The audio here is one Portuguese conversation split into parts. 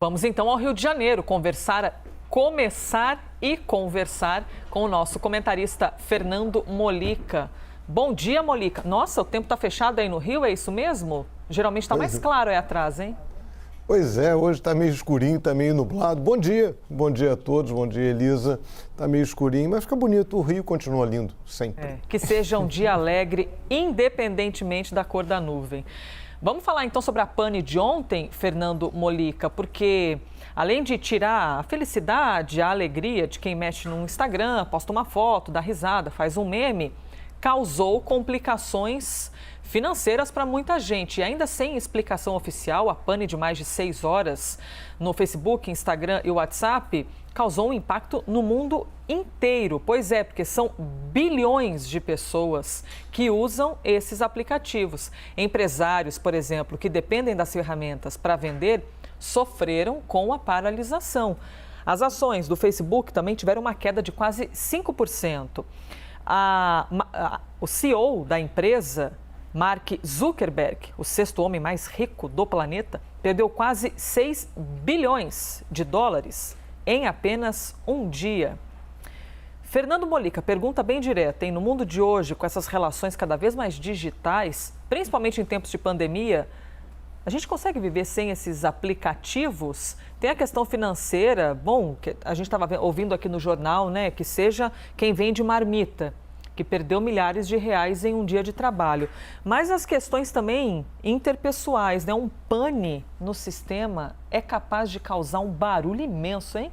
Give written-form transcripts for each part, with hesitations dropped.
Vamos então ao Rio de Janeiro começar e conversar com o nosso comentarista Fernando Mollica. Bom dia, Mollica. Nossa, o tempo está fechado aí no Rio, é isso mesmo? Geralmente está mais claro aí atrás, hein? Pois é, hoje está meio escurinho, está meio nublado. Bom dia a todos, bom dia, Elisa. Está meio escurinho, mas fica bonito, o Rio continua lindo, sempre. Que seja um dia alegre, independentemente da cor da nuvem. Vamos falar então sobre a pane de ontem, Fernando Mollica, porque além de tirar a felicidade, a alegria de quem mexe no Instagram, posta uma foto, dá risada, faz um meme, causou complicações financeiras para muita gente. E ainda sem explicação oficial, a pane de mais de 6 horas no Facebook, Instagram e WhatsApp causou um impacto no mundo inteiro. Pois é, porque são bilhões de pessoas que usam esses aplicativos. Empresários, por exemplo, que dependem das ferramentas para vender, sofreram com a paralisação. As ações do Facebook também tiveram uma queda de quase 5%. O CEO da empresa, Mark Zuckerberg, o sexto homem mais rico do planeta, perdeu quase 6 bilhões de dólares em apenas um dia. Fernando Mollica, pergunta bem direta, hein? No mundo de hoje, com essas relações cada vez mais digitais, principalmente em tempos de pandemia, a gente consegue viver sem esses aplicativos? Tem a questão financeira, bom, que a gente estava ouvindo aqui no jornal, né, que seja quem vende marmita, que perdeu milhares de reais em um dia de trabalho. Mas as questões também interpessoais, né? Um pane no sistema é capaz de causar um barulho imenso, hein?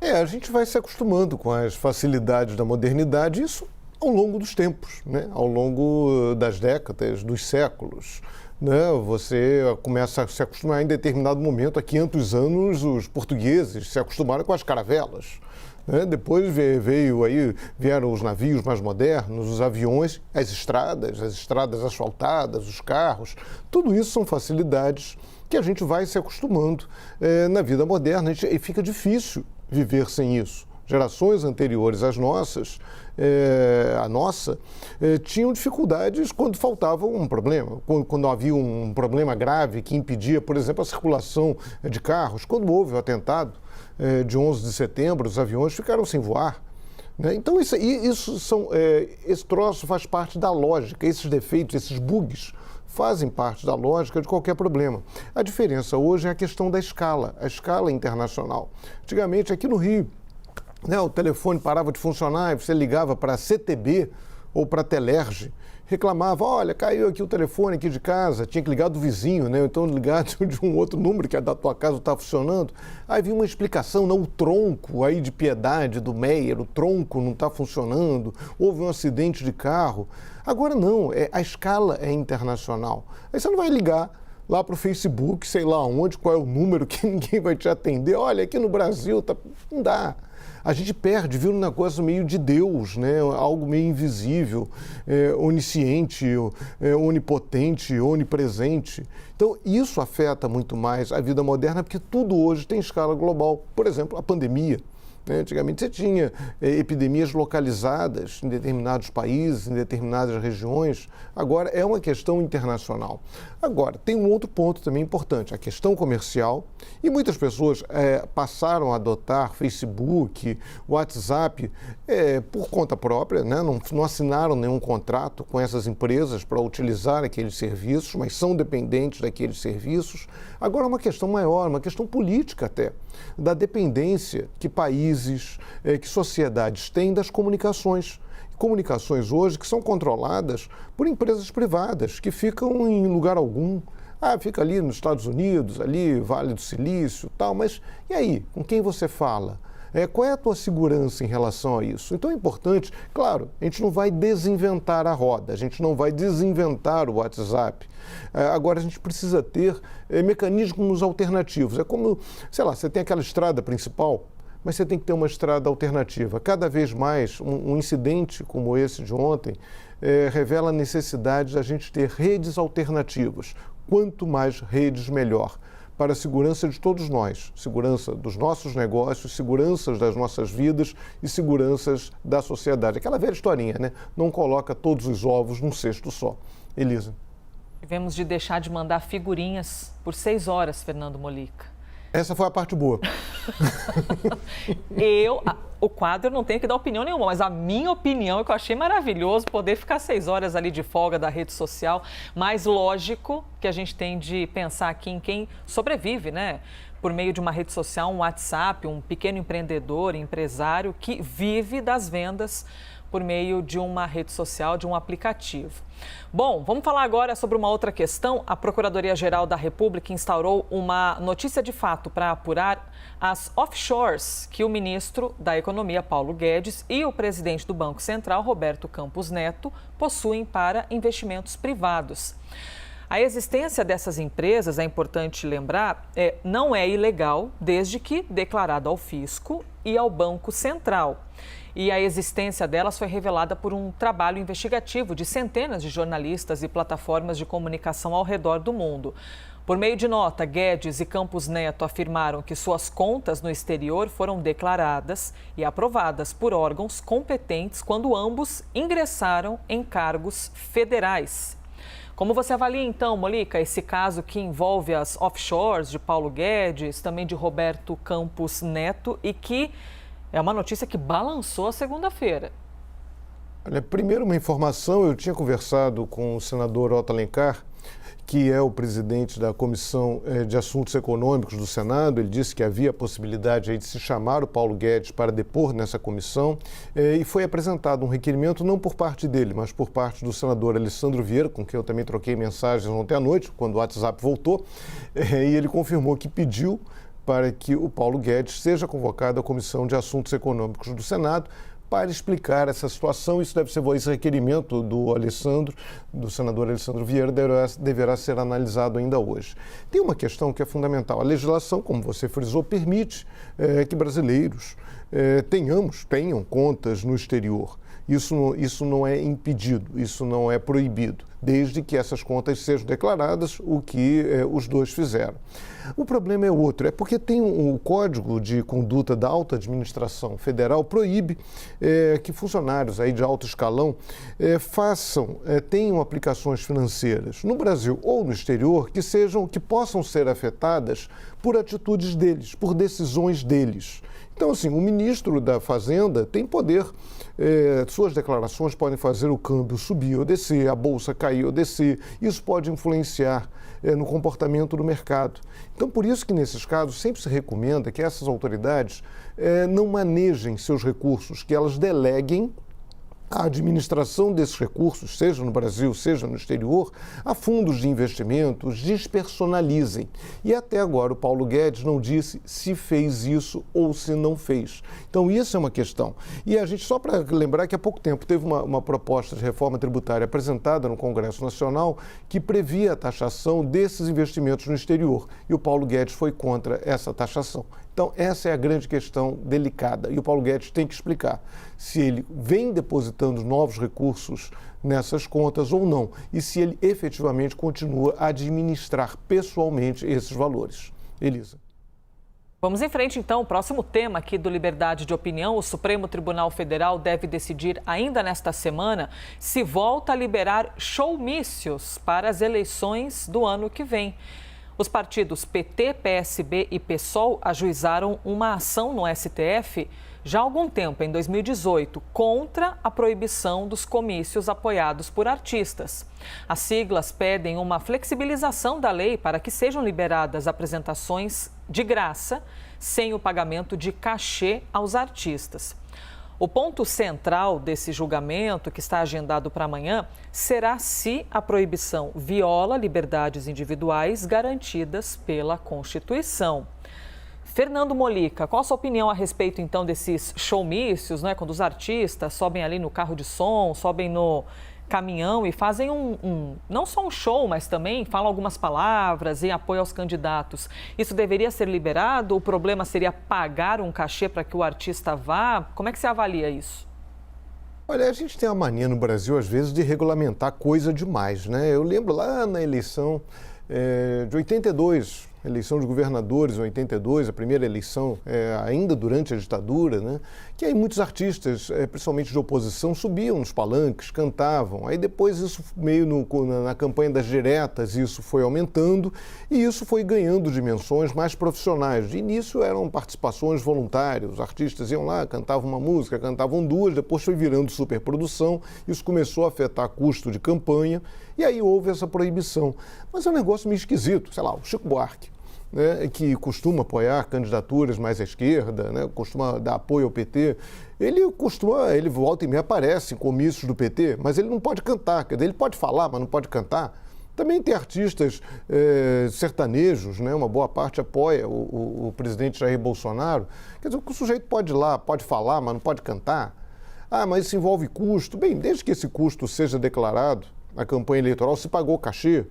A gente vai se acostumando com as facilidades da modernidade, isso ao longo dos tempos, né? Ao longo das décadas, dos séculos. Né? Você começa a se acostumar em determinado momento, há 500 anos, os portugueses se acostumaram com as caravelas. Depois vieram os navios mais modernos, os aviões, as estradas asfaltadas, os carros. Tudo isso são facilidades que a gente vai se acostumando na vida moderna e fica difícil viver sem isso. Gerações anteriores às nossas, tinham dificuldades quando faltava um problema, quando havia um problema grave que impedia, por exemplo, a circulação de carros. Quando houve o atentado de 11 de setembro, os aviões ficaram sem voar. Né? Então, esse troço faz parte da lógica, esses defeitos, esses bugs fazem parte da lógica de qualquer problema. A diferença hoje é a questão da escala, a escala internacional. Antigamente, aqui no Rio, o telefone parava de funcionar e você ligava para a CTB ou para a Telerge, reclamava, olha, caiu aqui o telefone aqui de casa, tinha que ligar do vizinho, né? Então ligar de um outro número que é da tua casa não está funcionando. Aí vinha uma explicação, não, o tronco aí de Piedade, do Meier, o tronco não está funcionando, houve um acidente de carro. Agora não, a escala é internacional. Aí você não vai ligar lá para o Facebook, sei lá onde, qual é o número que ninguém vai te atender. Olha, aqui no Brasil, não dá. A gente perde, vira um negócio meio de Deus, né? Algo meio invisível, onisciente, onipotente, onipresente. Então, isso afeta muito mais a vida moderna, porque tudo hoje tem escala global. Por exemplo, a pandemia. Antigamente você tinha epidemias localizadas em determinados países, em determinadas regiões. Agora é uma questão internacional. Agora, tem um outro ponto também importante, a questão comercial. E muitas pessoas passaram a adotar Facebook, WhatsApp por conta própria, né? Não assinaram nenhum contrato com essas empresas para utilizar aqueles serviços, mas são dependentes daqueles serviços. Agora é uma questão maior, uma questão política até, da dependência que países, que sociedades têm das comunicações. Comunicações hoje que são controladas por empresas privadas, que ficam em lugar algum. Fica ali nos Estados Unidos, ali, Vale do Silício e tal, mas e aí? Com quem você fala? Qual é a tua segurança em relação a isso? Então é importante, claro, a gente não vai desinventar a roda, a gente não vai desinventar o WhatsApp. Agora a gente precisa ter mecanismos alternativos. É como, sei lá, você tem aquela estrada principal, mas você tem que ter uma estrada alternativa. Cada vez mais, um incidente como esse de ontem revela a necessidade da gente ter redes alternativas. Quanto mais redes, melhor. Para a segurança de todos nós, segurança dos nossos negócios, seguranças das nossas vidas e seguranças da sociedade. Aquela velha historinha, né? Não coloca todos os ovos num cesto só. Elisa. Tivemos de deixar de mandar figurinhas por 6 horas, Fernando Mollica. Essa foi a parte boa. O quadro não tem que dar opinião nenhuma, mas a minha opinião é que eu achei maravilhoso poder ficar 6 horas ali de folga da rede social, mas lógico que a gente tem de pensar aqui em quem sobrevive, né? Por meio de uma rede social, um WhatsApp, um pequeno empreendedor, empresário que vive das vendas por meio de uma rede social, de um aplicativo. Bom, vamos falar agora sobre uma outra questão. A Procuradoria-Geral da República instaurou uma notícia de fato para apurar as offshores que o ministro da Economia, Paulo Guedes, e o presidente do Banco Central, Roberto Campos Neto, possuem para investimentos privados. A existência dessas empresas, é importante lembrar, não é ilegal desde que declarada ao fisco e ao Banco Central. E a existência delas foi revelada por um trabalho investigativo de centenas de jornalistas e plataformas de comunicação ao redor do mundo. Por meio de nota, Guedes e Campos Neto afirmaram que suas contas no exterior foram declaradas e aprovadas por órgãos competentes quando ambos ingressaram em cargos federais. Como você avalia, então, Molica, esse caso que envolve as offshores de Paulo Guedes, também de Roberto Campos Neto, e que é uma notícia que balançou a segunda-feira? Olha, primeiro uma informação, eu tinha conversado com o senador Otto Alencar, que é o presidente da Comissão de Assuntos Econômicos do Senado. Ele disse que havia a possibilidade aí de se chamar o Paulo Guedes para depor nessa comissão, e foi apresentado um requerimento não por parte dele, mas por parte do senador Alessandro Vieira, com quem eu também troquei mensagens ontem à noite, quando o WhatsApp voltou, e ele confirmou que pediu para que o Paulo Guedes seja convocado à Comissão de Assuntos Econômicos do Senado para explicar essa situação. Isso deve ser, esse requerimento do senador Alessandro Vieira, deverá ser analisado ainda hoje. Tem uma questão que é fundamental. A legislação, como você frisou, permite que brasileiros tenham contas no exterior. Isso não é impedido, isso não é proibido, desde que essas contas sejam declaradas, o que os dois fizeram. O problema é outro, é porque tem o Código de Conduta da Alta Administração Federal proíbe que funcionários aí de alto escalão tenham aplicações financeiras no Brasil ou no exterior que possam ser afetadas por atitudes deles, por decisões deles. Então, assim, o ministro da Fazenda tem poder, suas declarações podem fazer o câmbio subir ou descer, a bolsa cair ou descer, isso pode influenciar no comportamento do mercado. Então, por isso que nesses casos sempre se recomenda que essas autoridades não manejem seus recursos, que elas deleguem a administração desses recursos, seja no Brasil, seja no exterior, a fundos de investimentos, despersonalizem. E até agora o Paulo Guedes não disse se fez isso ou se não fez. Então isso é uma questão. E a gente, só para lembrar que há pouco tempo teve uma proposta de reforma tributária apresentada no Congresso Nacional que previa a taxação desses investimentos no exterior. E o Paulo Guedes foi contra essa taxação. Então, essa é a grande questão delicada e o Paulo Guedes tem que explicar se ele vem depositando novos recursos nessas contas ou não e se ele efetivamente continua a administrar pessoalmente esses valores. Elisa. Vamos em frente, então. O próximo tema aqui do Liberdade de Opinião: o Supremo Tribunal Federal deve decidir ainda nesta semana se volta a liberar showmícios para as eleições do ano que vem. Os partidos PT, PSB e PSOL ajuizaram uma ação no STF já há algum tempo, em 2018, contra a proibição dos comícios apoiados por artistas. As siglas pedem uma flexibilização da lei para que sejam liberadas apresentações de graça, sem o pagamento de cachê aos artistas. O ponto central desse julgamento, que está agendado para amanhã, será se a proibição viola liberdades individuais garantidas pela Constituição. Fernando Molica, qual a sua opinião a respeito, então, desses showmícios, né? Quando os artistas sobem ali no carro de som, sobem no caminhão e fazem não só um show, mas também falam algumas palavras em apoio aos candidatos. Isso deveria ser liberado? O problema seria pagar um cachê para que o artista vá? Como é que você avalia isso? Olha, a gente tem a mania no Brasil, às vezes, de regulamentar coisa demais, né? Eu lembro lá na eleição de 82, eleição de governadores em 82, a primeira eleição ainda durante a ditadura, né? Que aí muitos artistas, principalmente de oposição, subiam nos palanques, cantavam. Aí depois isso meio na campanha das diretas, isso foi aumentando e isso foi ganhando dimensões mais profissionais. De início eram participações voluntárias, os artistas iam lá, cantavam uma música, cantavam duas, depois foi virando superprodução, isso começou a afetar custo de campanha e aí houve essa proibição. Mas é um negócio meio esquisito, sei lá, o Chico Buarque, né, que costuma apoiar candidaturas mais à esquerda, né, costuma dar apoio ao PT, ele volta e meia aparece em comícios do PT, mas ele não pode cantar, quer dizer, ele pode falar, mas não pode cantar. Também tem artistas sertanejos, né, uma boa parte apoia o presidente Jair Bolsonaro, quer dizer, o sujeito pode ir lá, pode falar, mas não pode cantar. Ah, mas isso envolve custo. Bem, desde que esse custo seja declarado na campanha eleitoral, se pagou cachê,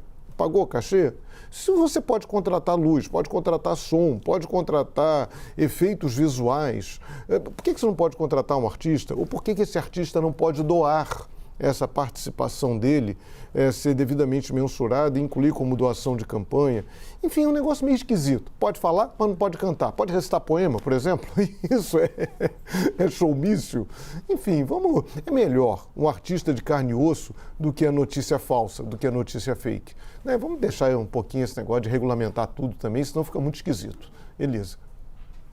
se você pode contratar luz, pode contratar som, pode contratar efeitos visuais, por que você não pode contratar um artista? Ou por que esse artista não pode doar essa participação dele, ser devidamente mensurada e incluir como doação de campanha? Enfim, é um negócio meio esquisito. Pode falar, mas não pode cantar. Pode recitar poema, por exemplo? Isso é showmício. Enfim, é melhor um artista de carne e osso do que a notícia falsa, do que a notícia fake. Né? Vamos deixar um pouquinho esse negócio de regulamentar tudo também, senão fica muito esquisito. Elisa.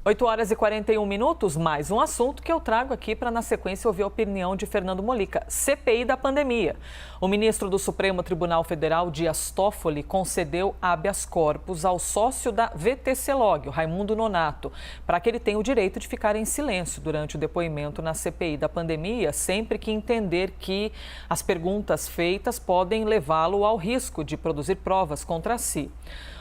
8h41, mais um assunto que eu trago aqui para, na sequência, ouvir a opinião de Fernando Mollica. CPI da pandemia. O ministro do Supremo Tribunal Federal, Dias Toffoli, concedeu habeas corpus ao sócio da VTC-Log, o Raimundo Nonato, para que ele tenha o direito de ficar em silêncio durante o depoimento na CPI da pandemia, sempre que entender que as perguntas feitas podem levá-lo ao risco de produzir provas contra si.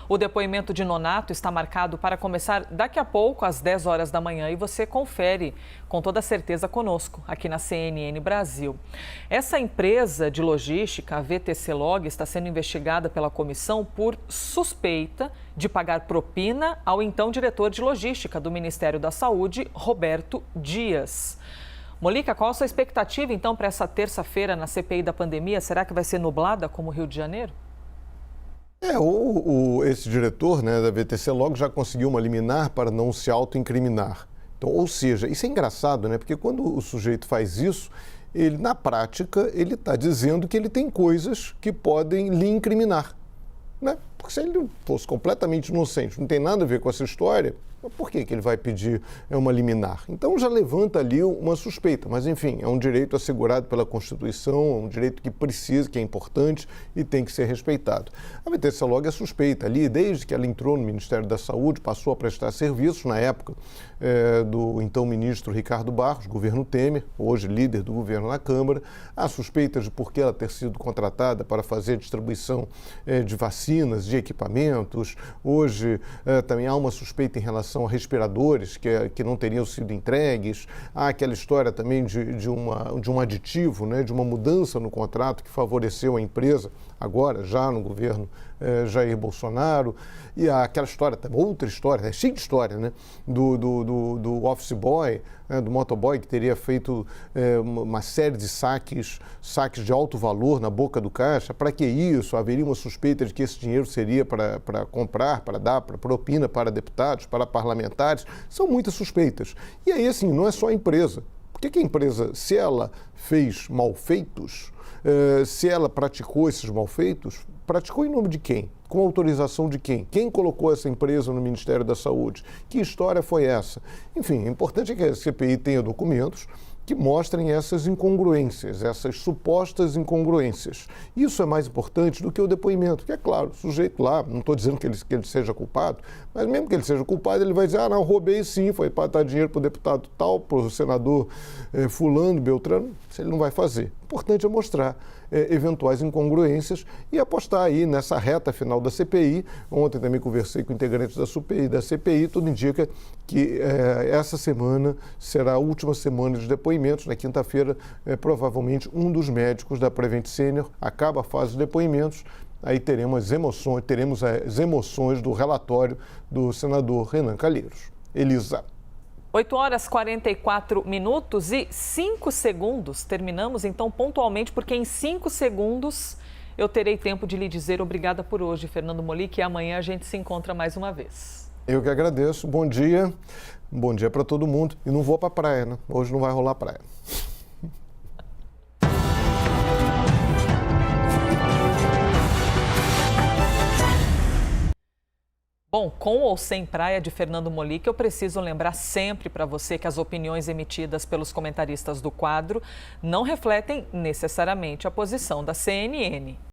O depoimento de Nonato está marcado para começar daqui a pouco, às 10 horas da manhã, e você confere com toda certeza conosco, aqui na CNN Brasil. Essa empresa de logística, a VTC-Log, está sendo investigada pela comissão por suspeita de pagar propina ao então diretor de logística do Ministério da Saúde, Roberto Dias. Mollica, qual a sua expectativa, então, para essa terça-feira na CPI da pandemia? Será que vai ser nublada como o Rio de Janeiro? Esse diretor, né, da VTC-Log já conseguiu uma liminar para não se autoincriminar. Então, ou seja, isso é engraçado, né? Porque quando o sujeito faz isso, ele, na prática, ele está dizendo que ele tem coisas que podem lhe incriminar, né? Porque se ele fosse completamente inocente, não tem nada a ver com essa história, por que ele vai pedir uma liminar? Então já levanta ali uma suspeita, mas enfim, é um direito assegurado pela Constituição, é um direito que precisa, que é importante e tem que ser respeitado. A VTC-Log é suspeita ali, desde que ela entrou no Ministério da Saúde, passou a prestar serviços na época do então ministro Ricardo Barros, governo Temer, hoje líder do governo na Câmara. Há suspeitas de por que ela ter sido contratada para fazer a distribuição de vacinas, de equipamentos. Hoje também há uma suspeita em relação a respiradores que não teriam sido entregues. Há aquela história também de um aditivo, né, de uma mudança no contrato que favoreceu a empresa, agora já no governo Jair Bolsonaro. E há aquela história, outra história, é cheia de história, né, do office boy, né, do motoboy que teria feito uma série de saques de alto valor na boca do caixa. Para que isso? Haveria uma suspeita de que esse dinheiro seria para comprar, para dar, para propina para deputados, para parlamentares. São muitas suspeitas. E aí, assim, não é só a empresa. Por que a empresa, se ela fez malfeitos, se ela praticou esses malfeitos, praticou em nome de quem? Com autorização de quem? Quem colocou essa empresa no Ministério da Saúde? Que história foi essa? Enfim, o importante é que a CPI tenha documentos que mostrem essas incongruências, essas supostas incongruências. Isso é mais importante do que o depoimento, que é claro, o sujeito lá, não estou dizendo que ele seja culpado, mas mesmo que ele seja culpado, ele vai dizer, não, roubei sim, foi para dar dinheiro para o deputado tal, para o senador fulano, beltrano, isso ele não vai fazer. O importante é mostrar eventuais incongruências e apostar aí nessa reta final da CPI. Ontem também conversei com integrantes da CPI, tudo indica que essa semana será a última semana de depoimentos. Na quinta-feira, provavelmente, um dos médicos da Prevent Senior acaba a fase de depoimentos. Aí teremos as emoções do relatório do senador Renan Calheiros. Elisa. 8h44 e 5 segundos. Terminamos então pontualmente, porque em 5 segundos eu terei tempo de lhe dizer obrigada por hoje, Fernando Molica, e amanhã a gente se encontra mais uma vez. Eu que agradeço. Bom dia para todo mundo. E não vou para a praia, né? Hoje não vai rolar praia. Bom, com ou sem praia de Fernando Molica, eu preciso lembrar sempre para você que as opiniões emitidas pelos comentaristas do quadro não refletem necessariamente a posição da CNN.